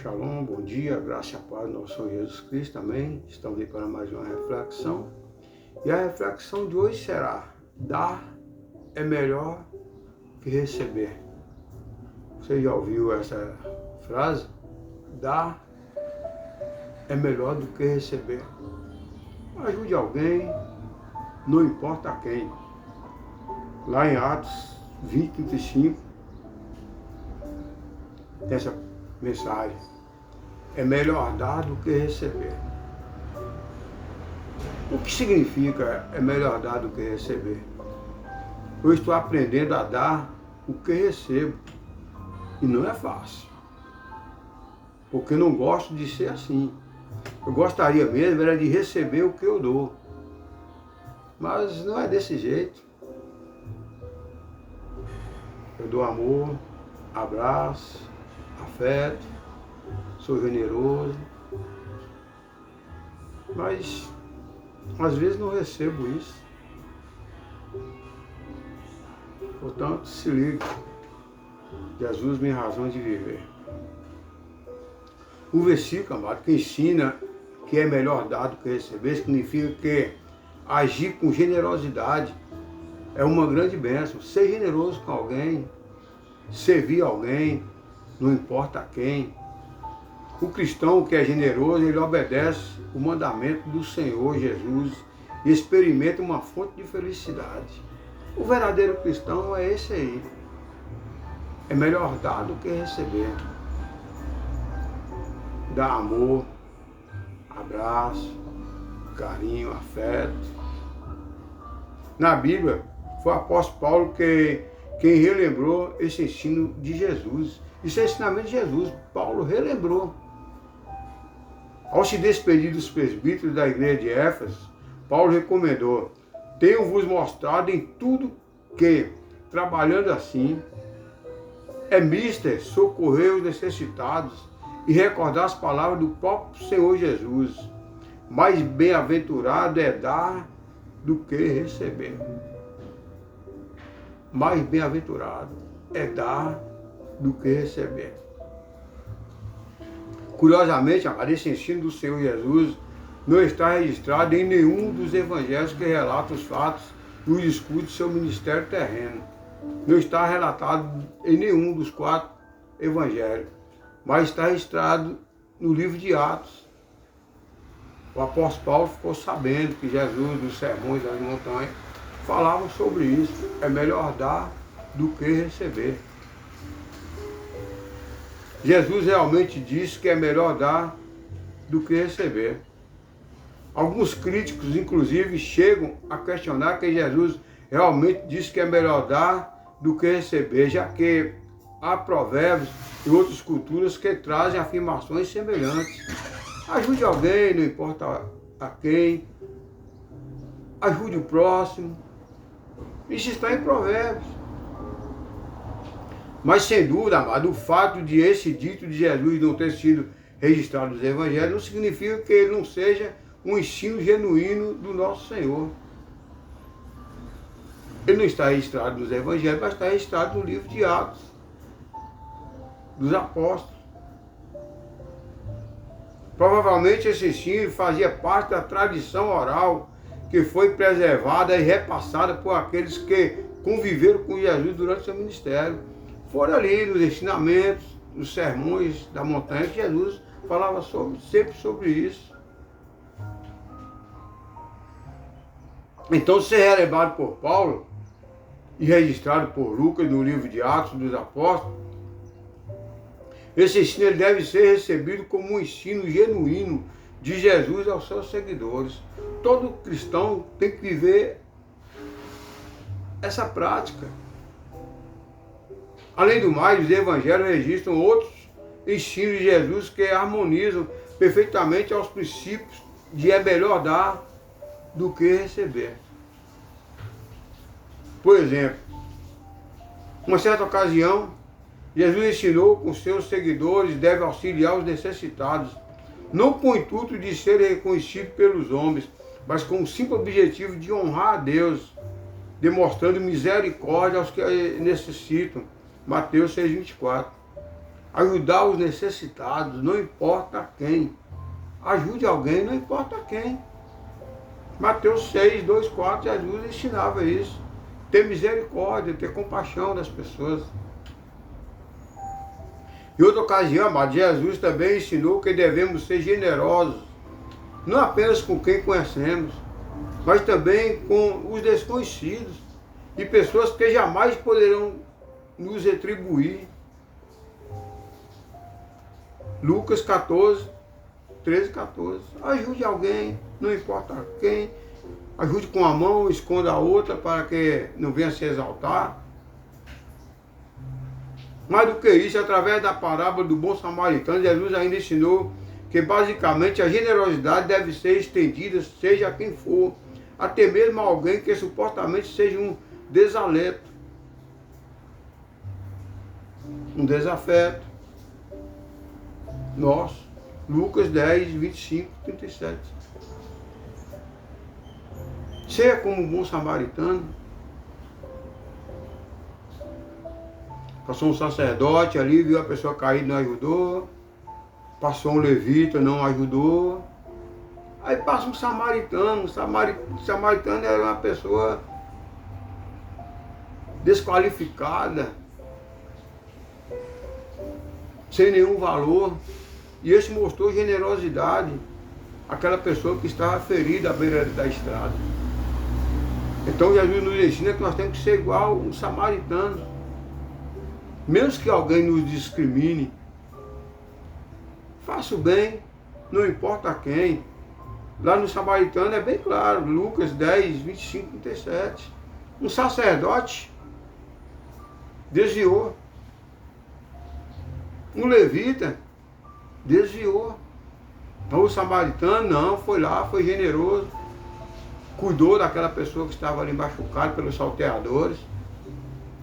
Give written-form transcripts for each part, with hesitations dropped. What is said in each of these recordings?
Shalom, bom dia, graça e a paz do nosso Senhor Jesus Cristo, amém? Estamos aqui para mais uma reflexão. E a reflexão de hoje será: dar é melhor que receber. Você já ouviu essa frase? Dar é melhor do que receber. Ajude alguém, não importa a quem. Lá em Atos 20, 35, tem essa mensagem: é melhor dar do que receber. O que significa é melhor dar do que receber? Eu estou aprendendo a dar o que recebo, e não é fácil, porque eu não gosto de ser assim. Eu gostaria mesmo era de receber o que eu dou, mas não é desse jeito. Eu dou amor, abraço, afeto, sou generoso, mas às vezes não recebo isso. Portanto, se ligue. Jesus, minha razão de viver. O versículo, amado, que ensina que é melhor dar do que receber, significa que agir com generosidade é uma grande bênção. Ser generoso com alguém, servir alguém, não importa a quem. O cristão que é generoso, ele obedece o mandamento do Senhor Jesus e experimenta uma fonte de felicidade. O verdadeiro cristão é esse aí. É melhor dar do que receber. Dar amor, abraço, carinho, afeto. Na Bíblia, foi o apóstolo Paulo quem relembrou esse ensino de Jesus. Isso é ensinamento de Jesus. Paulo relembrou. Ao se despedir dos presbíteros da igreja de Éfeso, Paulo recomendou: tenho-vos mostrado em tudo que, trabalhando assim, é mister socorrer os necessitados e recordar as palavras do próprio Senhor Jesus. Mais bem-aventurado é dar do que receber. Mais bem-aventurado é dar do que receber. Curiosamente, esse ensino do Senhor Jesus não está registrado em nenhum dos evangelhos que relatam os fatos e o discurso de seu ministério terreno. Não está relatado em nenhum dos 4 evangelhos, mas está registrado no livro de Atos. O apóstolo Paulo ficou sabendo que Jesus, nos sermões das montanhas, falava sobre isso. É melhor dar do que receber. Jesus realmente disse que é melhor dar do que receber. Alguns críticos, inclusive, chegam a questionar que Jesus realmente disse que é melhor dar do que receber, já que há provérbios e outras culturas que trazem afirmações semelhantes. Ajude alguém, não importa a quem. Ajude o próximo. Isso está em provérbios. Mas, sem dúvida, amado, o fato de esse dito de Jesus não ter sido registrado nos evangelhos não significa que ele não seja um ensino genuíno do nosso Senhor. Ele não está registrado nos evangelhos, mas está registrado no livro de Atos dos Apóstolos. Provavelmente esse ensino fazia parte da tradição oral que foi preservada e repassada por aqueles que conviveram com Jesus durante seu ministério. Foram ali nos ensinamentos, nos sermões da montanha, que Jesus falava sempre sobre isso. Então, ser relembrado por Paulo e registrado por Lucas no livro de Atos dos Apóstolos, esse ensino ele deve ser recebido como um ensino genuíno de Jesus aos seus seguidores. Todo cristão tem que viver essa prática. Além do mais, os evangelhos registram outros ensinos de Jesus que harmonizam perfeitamente aos princípios de é melhor dar do que receber. Por exemplo, uma certa ocasião, Jesus ensinou que os seus seguidores devem auxiliar os necessitados, não com o intuito de serem reconhecidos pelos homens, mas com o simples objetivo de honrar a Deus, demonstrando misericórdia aos que necessitam. Mateus 6,24. Ajudar os necessitados, não importa quem. Ajude alguém, não importa quem. Mateus 6, 2, 4, Jesus ensinava isso. Ter misericórdia, ter compaixão das pessoas. Em outra ocasião, amado, Jesus também ensinou que devemos ser generosos, não apenas com quem conhecemos, mas também com os desconhecidos e pessoas que jamais poderão nos retribuir. Lucas 14, 13, 14. Ajude alguém, não importa quem. Ajude com a mão, esconda a outra para que não venha se exaltar. Mais do que isso, através da parábola do bom samaritano, Jesus ainda ensinou que basicamente a generosidade deve ser estendida, seja a quem for, até mesmo a alguém que supostamente seja um desalento, um desafeto. Nosso, Lucas 10, 25, 37. Seja como um bom samaritano. Passou um sacerdote ali, viu a pessoa cair, não ajudou. Passou um levita, não ajudou. Aí passa um samaritano. O samaritano era uma pessoa desqualificada, sem nenhum valor. E esse mostrou generosidade àquela pessoa que estava ferida à beira da estrada. Então Jesus nos ensina que nós temos que ser igual um samaritano. Mesmo que alguém nos discrimine, faça o bem, não importa quem. Lá no samaritano é bem claro, Lucas 10, 25, 37. Um sacerdote desviou. Um levita desviou. Então o samaritano não, foi lá, foi generoso. Cuidou daquela pessoa que estava ali machucada pelos salteadores.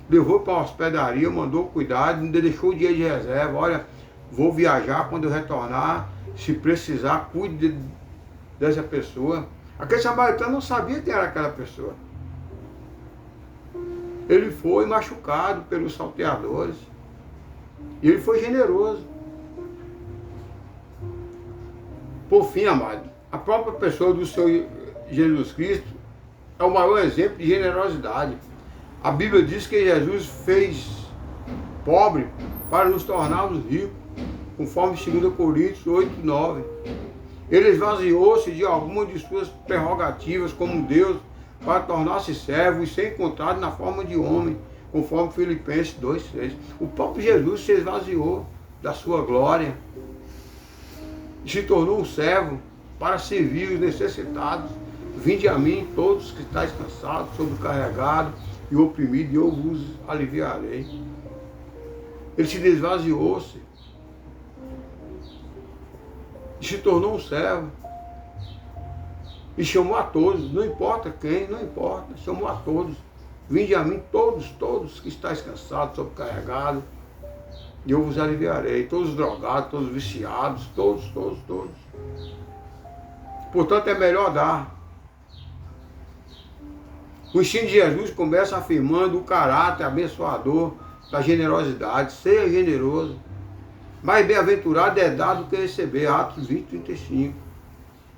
Levou para uma hospedaria, mandou cuidar, ainda deixou o dia de reserva. Olha, vou viajar, quando eu retornar, se precisar, cuide dessa pessoa. Aquele samaritano não sabia quem era aquela pessoa. Ele foi machucado pelos salteadores. E ele foi generoso. Por fim, amado, a própria pessoa do Senhor Jesus Cristo é o maior exemplo de generosidade. A Bíblia diz que Jesus fez pobre para nos tornarmos ricos, conforme 2 Coríntios 8, 9. Ele esvaziou-se de alguma de suas prerrogativas como Deus para tornar-se servo e ser encontrado na forma de homem, conforme Filipenses 2, 6. O próprio Jesus se esvaziou da sua glória e se tornou um servo para servir os necessitados. Vinde a mim todos que estáis cansados, sobrecarregados e oprimidos, e eu vos aliviarei. Ele se desvaziou-se e se tornou um servo e chamou a todos, não importa quem, não importa, chamou a todos. Vinde a mim todos que estáis cansados, sobrecarregados, e eu vos aliviarei. Todos os drogados, todos os viciados, todos. Portanto, é melhor dar. O ensino de Jesus começa afirmando o caráter abençoador da generosidade. Seja generoso. Mais bem-aventurado é dar do que receber. Atos 20, 35.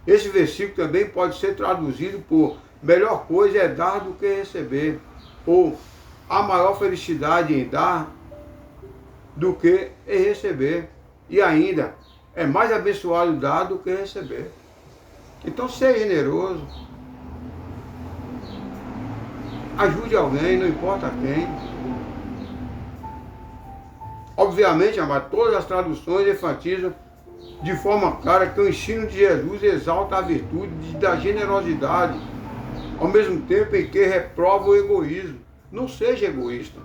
Esse versículo também pode ser traduzido por melhor coisa é dar do que receber. Ou a maior felicidade em dar do que em receber. E ainda, é mais abençoado dar do que receber. Então seja generoso. Ajude alguém, não importa quem. Obviamente, amado, todas as traduções enfatizam de forma clara que o ensino de Jesus exalta a virtude da generosidade, ao mesmo tempo em que reprova o egoísmo. Não seja egoísta.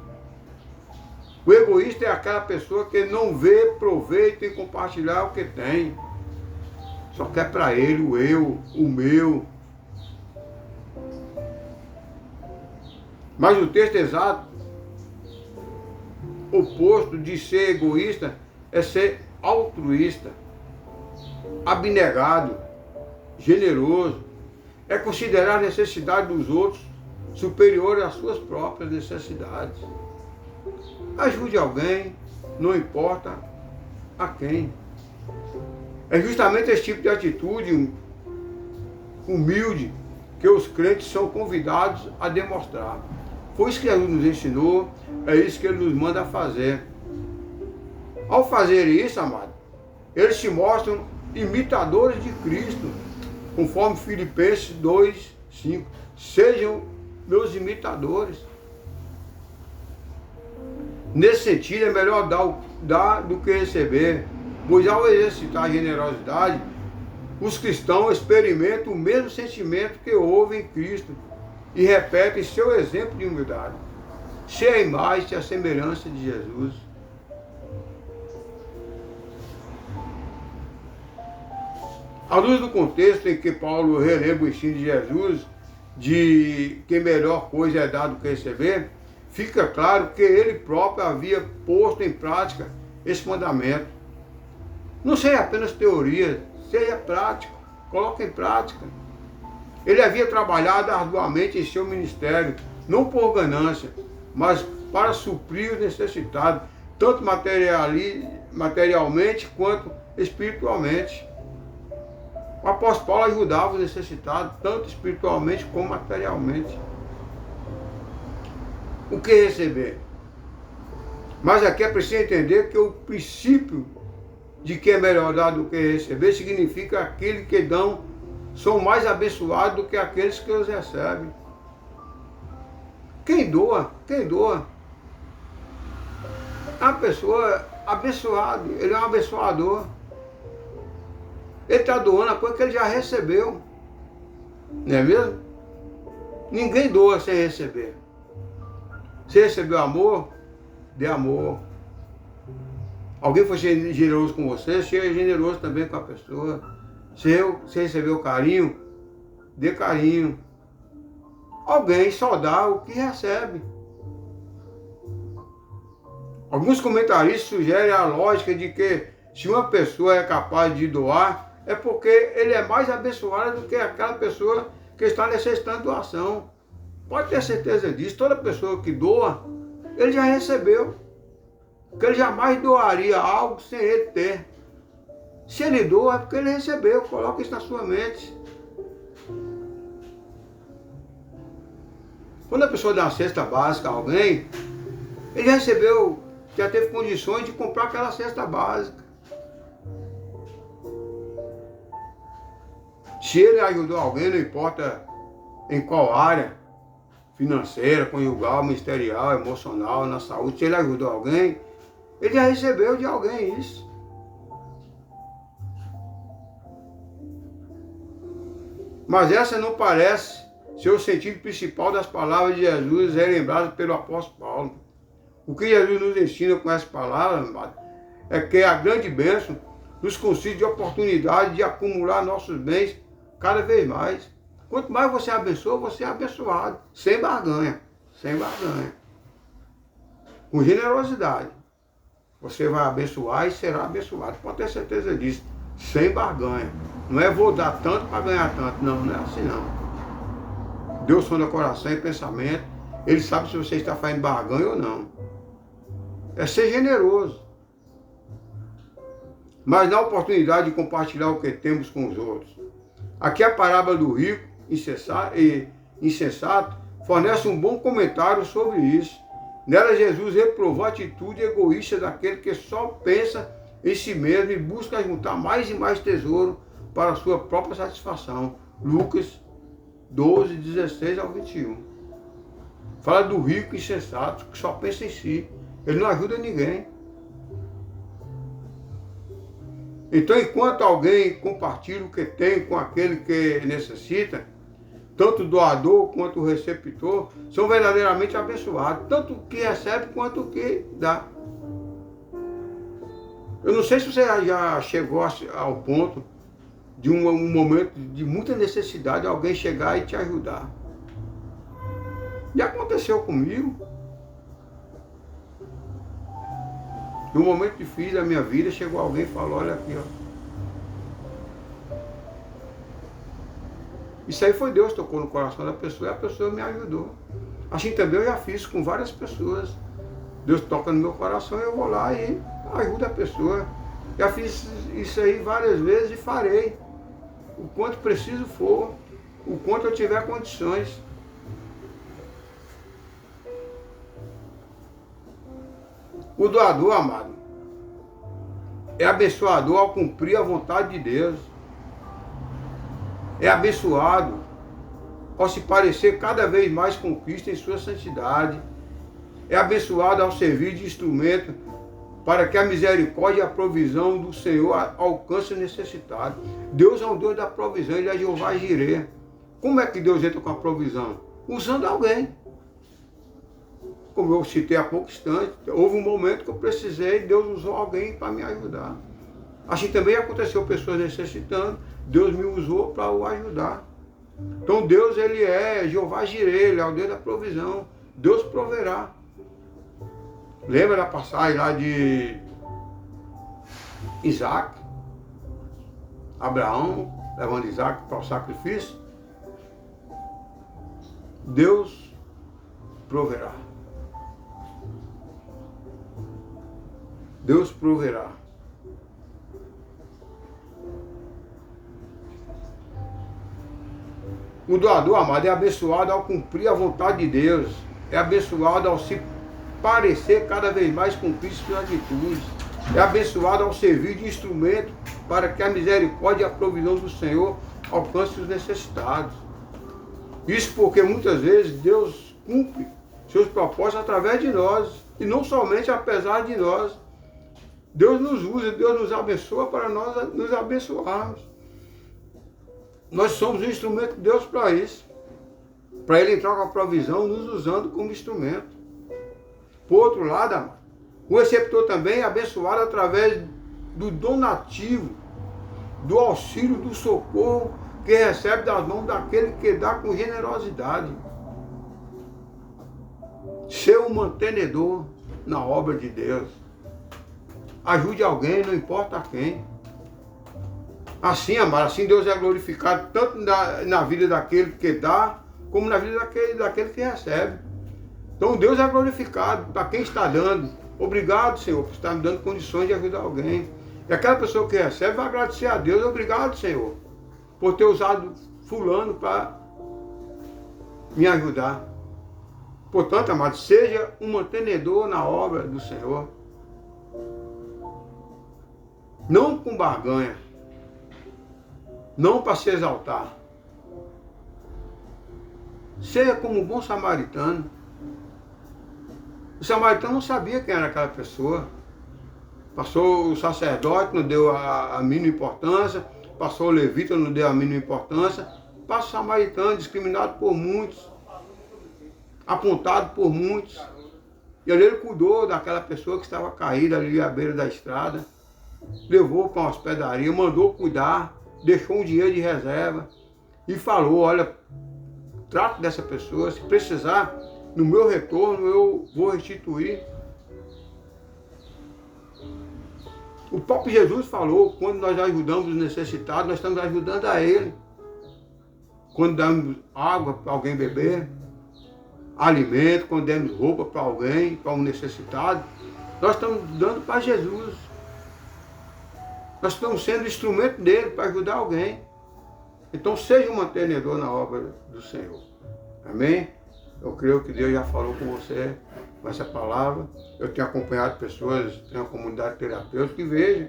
O egoísta é aquela pessoa que não vê proveito em compartilhar o que tem. Só quer para ele o eu, o meu. Mas o texto exato, oposto de ser egoísta, é ser altruísta, abnegado, generoso. É considerar a necessidade dos outros superior às suas próprias necessidades. Ajude alguém, não importa a quem? É justamente esse tipo de atitude humilde que os crentes são convidados a demonstrar. Foi isso que Jesus nos ensinou, é isso que Ele nos manda fazer. Ao fazer isso, amado, eles se mostram imitadores de Cristo, conforme Filipenses 2:5. Sejam meus imitadores. Nesse sentido, é melhor dar do que receber, pois ao exercitar a generosidade, os cristãos experimentam o mesmo sentimento que houve em Cristo e repetem seu exemplo de humildade. Se a imagem e a semelhança de Jesus. À luz do contexto em que Paulo relembra o ensino de Jesus, de que melhor coisa é dar do que receber, fica claro que ele próprio havia posto em prática esse mandamento. Não seja apenas teoria, seja prático, coloque em prática. Ele havia trabalhado arduamente em seu ministério, não por ganância, mas para suprir os necessitados, tanto materialmente quanto espiritualmente. O apóstolo Paulo ajudava os necessitados, tanto espiritualmente como materialmente. O que receber? Mas aqui é preciso entender que o princípio de que é melhor dar do que receber significa que aqueles que dão são mais abençoados do que aqueles que os recebem. Quem doa? É uma pessoa abençoada, ele é um abençoador. Ele está doando a coisa que ele já recebeu. Não é mesmo? Ninguém doa sem receber. Se recebeu amor, dê amor. Alguém foi generoso com você, seja generoso também com a pessoa. Se recebeu carinho, dê carinho. Alguém só dá o que recebe. Alguns comentaristas sugerem a lógica de que se uma pessoa é capaz de doar, é porque ele é mais abençoado do que aquela pessoa que está necessitando de doação. Pode ter certeza disso. Toda pessoa que doa, ele já recebeu. Porque ele jamais doaria algo sem ele ter. Se ele doa, é porque ele recebeu. Coloque isso na sua mente. Quando a pessoa dá uma cesta básica a alguém, ele já recebeu, já teve condições de comprar aquela cesta básica. Se ele ajudou alguém, não importa em qual área, financeira, conjugal, ministerial, emocional, na saúde, se ele ajudou alguém, ele já recebeu de alguém isso. Mas essa não parece ser o sentido principal das palavras de Jesus relembradas pelo apóstolo Paulo. O que Jesus nos ensina com essas palavras, amado, é que a grande bênção nos concede a oportunidade de acumular nossos bens cada vez mais. Quanto mais você abençoa, você é abençoado. Sem barganha. Sem barganha. Com generosidade. Você vai abençoar e será abençoado. Pode ter certeza disso. Sem barganha. Não é vou dar tanto para ganhar tanto. Não, não é assim não. Deus sonda coração e pensamento. Ele sabe se você está fazendo barganha ou não. É ser generoso. Mas dá a oportunidade de compartilhar o que temos com os outros. Aqui a parábola do rico insensato fornece um bom comentário sobre isso. Nela Jesus reprovou a atitude egoísta daquele que só pensa em si mesmo e busca juntar mais e mais tesouro para a sua própria satisfação. Lucas 12, 16 ao 21. Fala do rico insensato que só pensa em si. Ele não ajuda ninguém. Então, enquanto alguém compartilha o que tem com aquele que necessita, tanto o doador quanto o receptor são verdadeiramente abençoados, tanto o que recebe quanto o que dá. Eu não sei se você já chegou ao ponto de um momento de muita necessidade, alguém chegar e te ajudar. Já aconteceu comigo. Num momento difícil da minha vida, chegou alguém e falou, olha aqui, ó. Isso aí foi Deus que tocou no coração da pessoa e a pessoa me ajudou. Assim também eu já fiz com várias pessoas. Deus toca no meu coração e eu vou lá e ajudo a pessoa. Já fiz isso aí várias vezes e farei. O quanto preciso for, o quanto eu tiver condições. O doador, amado, é abençoador ao cumprir a vontade de Deus. É abençoado ao se parecer cada vez mais com Cristo em sua santidade. É abençoado ao servir de instrumento para que a misericórdia e a provisão do Senhor alcance o necessitado. Deus é um Deus da provisão, Ele é Jeová Jireh. Como é que Deus entra com a provisão? Usando alguém. Como eu citei há pouco instante, houve um momento que eu precisei, Deus usou alguém para me ajudar. Assim também aconteceu, pessoas necessitando, Deus me usou para o ajudar. Então Deus, Ele é Jeová Jireh, Ele é o Deus da provisão. Deus proverá. Lembra da passagem lá de Isaac? Abraão levando Isaac para o sacrifício? Deus proverá. Deus proverá. O doador, amado, é abençoado ao cumprir a vontade de Deus. É abençoado ao se parecer cada vez mais com Cristo nas atitudes. É abençoado ao servir de instrumento para que a misericórdia e a provisão do Senhor alcance os necessitados. Isso porque muitas vezes Deus cumpre seus propósitos através de nós. E não somente apesar de nós. Deus nos usa, Deus nos abençoa para nós nos abençoarmos. Nós somos um instrumento de Deus para isso. Para Ele entrar com a provisão, nos usando como instrumento. Por outro lado, amado, o receptor também é abençoado através do donativo, do auxílio, do socorro que recebe das mãos daquele que dá com generosidade. Ser um mantenedor na obra de Deus. Ajude alguém, não importa quem. Assim, amado, assim Deus é glorificado tanto na vida daquele que dá, como na vida daquele que recebe. Então Deus é glorificado para quem está dando. Obrigado, Senhor, por estar me dando condições de ajudar alguém. E aquela pessoa que recebe vai agradecer a Deus. Obrigado, Senhor, por ter usado fulano para me ajudar. Portanto, amado, seja um mantenedor na obra do Senhor. Não com barganha. Não para se exaltar. Seja como um bom samaritano. O samaritano não sabia quem era aquela pessoa. Passou o sacerdote, não deu a mínima importância. Passou o levita, não deu a mínima importância. Passa o samaritano, discriminado por muitos. Apontado por muitos. E ali ele cuidou daquela pessoa que estava caída ali à beira da estrada. Levou para uma hospedaria, mandou cuidar. Deixou um dinheiro de reserva. E falou, olha, trato dessa pessoa, se precisar, no meu retorno eu vou restituir. O próprio Jesus falou, quando nós ajudamos os necessitados, nós estamos ajudando a Ele. Quando damos água para alguém beber, alimento, quando damos roupa para alguém, para um necessitado, nós estamos dando para Jesus. Nós estamos sendo instrumento dele para ajudar alguém. Então seja um mantenedor na obra do Senhor. Amém? Eu creio que Deus já falou com você com essa palavra. Eu tenho acompanhado pessoas, tenho uma comunidade terapêutica, e vejo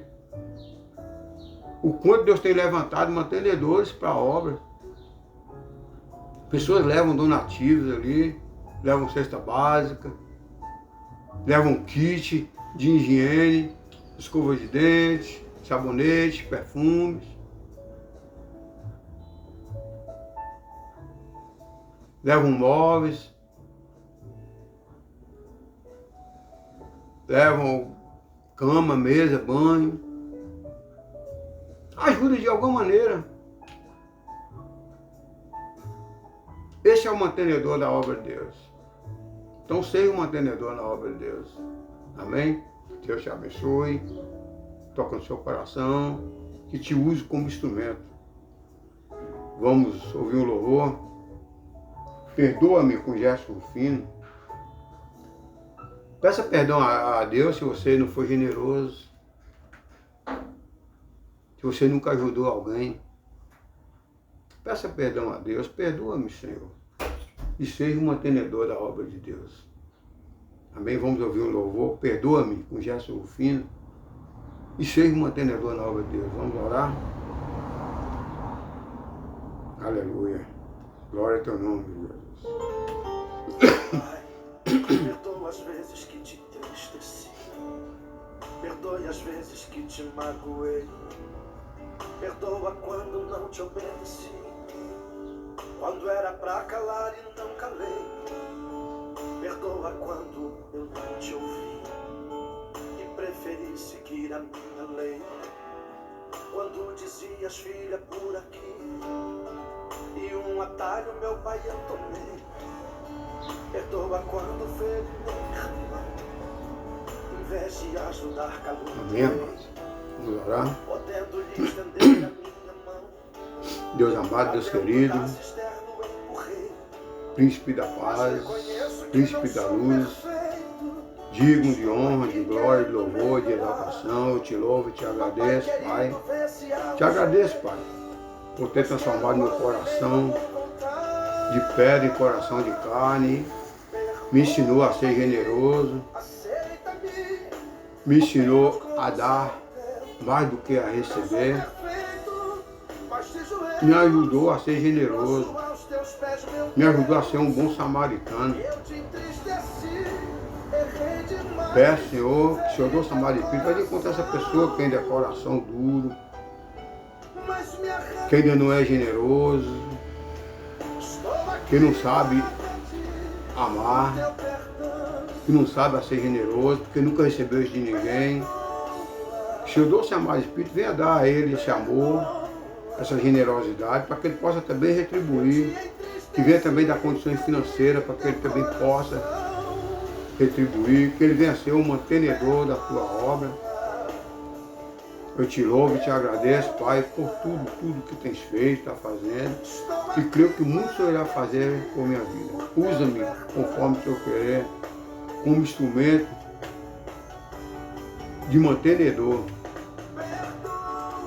o quanto Deus tem levantado mantenedores para a obra. Pessoas levam donativos ali, levam cesta básica, levam kit de higiene, escova de dente, sabonete, perfumes. Levam móveis, levam cama, mesa, banho. Ajuda de alguma maneira. Esse é o mantenedor da obra de Deus. Então seja um mantenedor na obra de Deus. Amém? Deus te abençoe, toca no seu coração, que te use como instrumento. Vamos ouvir um louvor. Perdoa-me com gesto fino. Peça perdão a Deus se você não for generoso. Se você nunca ajudou alguém, peça perdão a Deus. Perdoa-me, Senhor. E seja um mantenedor da obra de Deus. Amém? Vamos ouvir um louvor. Perdoa-me, com Gerson Rufino. E seja um mantenedor na obra de Deus. Vamos orar? Aleluia. Glória a teu nome, Jesus. Perdoa as vezes que te entristeci. Perdoe as vezes que te magoei. Perdoa quando não te obedeci. Quando era pra calar e não calei. Perdoa quando eu não te ouvi e preferi seguir a minha lei. Quando dizias, filha, por aqui, e um atalho meu pai eu tomei. Perdoa quando feri meu irmão, em vez de ajudar caluniei. Amém. Vamos orar. Podendo lhe estender a minha mão. Deus amado, Deus querido, Príncipe da paz, Príncipe da luz, digno de honra, de glória, de louvor, de exaltação, eu te louvo e te agradeço, Pai. Te agradeço, Pai, por ter transformado meu coração de pedra em coração de carne. Me ensinou a ser generoso, me ensinou a dar mais do que a receber, me ajudou a ser generoso, me ajudou a ser um bom samaritano. Peço, Senhor, que o Senhor do samaritano vai encontrar essa pessoa que ainda é coração duro, que ainda não é generoso, que não sabe amar, que não sabe ser generoso, porque nunca recebeu isso de ninguém. Que o Senhor doce amado Espírito venha dar a ele esse amor, essa generosidade, para que ele possa também retribuir, que venha também dar condições financeiras, para que ele também possa retribuir, que ele venha ser um mantenedor da tua obra. Eu te louvo e te agradeço, Pai, por tudo que tens feito, está fazendo, e creio que muito o Senhor irá fazer por minha vida. Usa-me conforme o teu querer, como instrumento de mantenedor,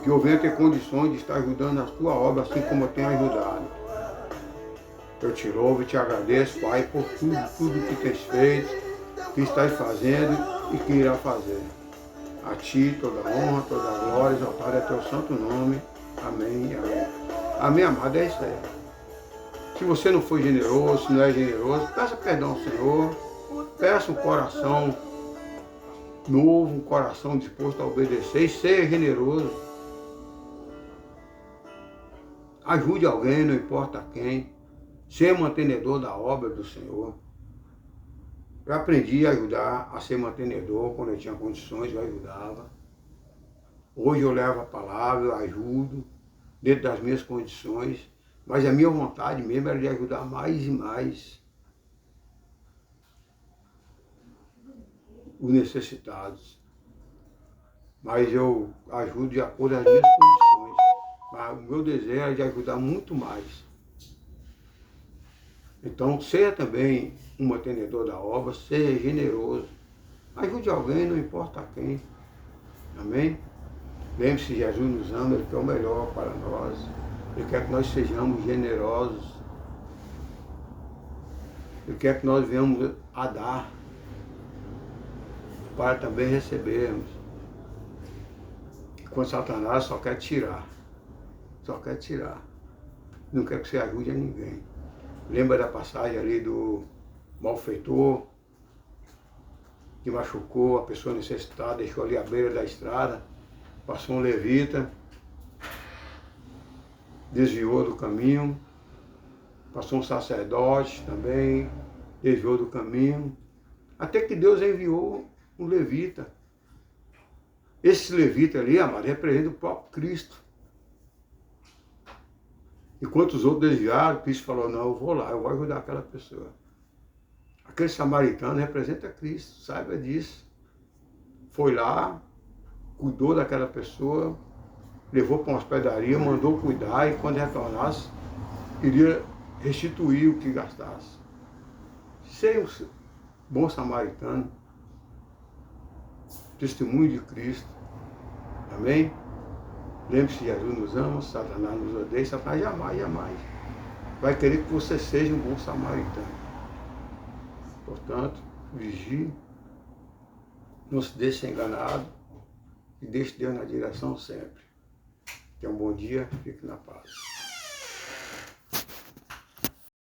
que eu venha ter condições de estar ajudando a tua obra, assim como eu tenho ajudado. Eu te louvo e te agradeço, Pai, por tudo que tens feito, que estás fazendo e que irá fazer. A ti toda honra, toda glória, exaltado é teu santo nome. Amém e amém. Amém, amado, é isso aí. Se você não for generoso, se não é generoso, peça perdão ao Senhor, peça um coração novo, um coração disposto a obedecer e ser generoso. Ajude alguém, não importa quem, ser mantenedor da obra do Senhor. Eu aprendi a ajudar a ser mantenedor quando eu tinha condições, eu ajudava. Hoje eu levo a palavra, eu ajudo, dentro das minhas condições, mas a minha vontade mesmo era de ajudar mais e mais os necessitados. Mas eu ajudo de acordo com as minhas condições. Mas o meu desejo é de ajudar muito mais. Então, seja também um mantenedor da obra, seja generoso. Ajude alguém, não importa quem. Amém? Lembre-se, Jesus nos ama, Ele quer o melhor para nós. Ele quer que nós sejamos generosos. Ele quer que nós venhamos a dar, para também recebermos. Quando Satanás só quer tirar. Só quer tirar. Não quer que você ajude a ninguém. Lembra da passagem ali do malfeitor, que machucou a pessoa necessitada, deixou ali à beira da estrada, passou um levita, desviou do caminho, passou um sacerdote também, desviou do caminho, até que Deus enviou um levita. Esse levita ali, amado, representa o próprio Cristo. Enquanto os outros desviaram, Cristo falou, não, eu vou lá, eu vou ajudar aquela pessoa. Aquele samaritano representa Cristo, saiba disso. Foi lá, cuidou daquela pessoa, levou para uma hospedaria, mandou cuidar e quando retornasse, iria restituir o que gastasse. Ser um bom samaritano, testemunho de Cristo. Amém? Lembre-se, Jesus nos ama, Satanás nos odeia, Satanás jamais, jamais vai querer que você seja um bom samaritano. Portanto, vigie, não se deixe enganado e deixe Deus na direção sempre. Tenha um bom dia, fique na paz.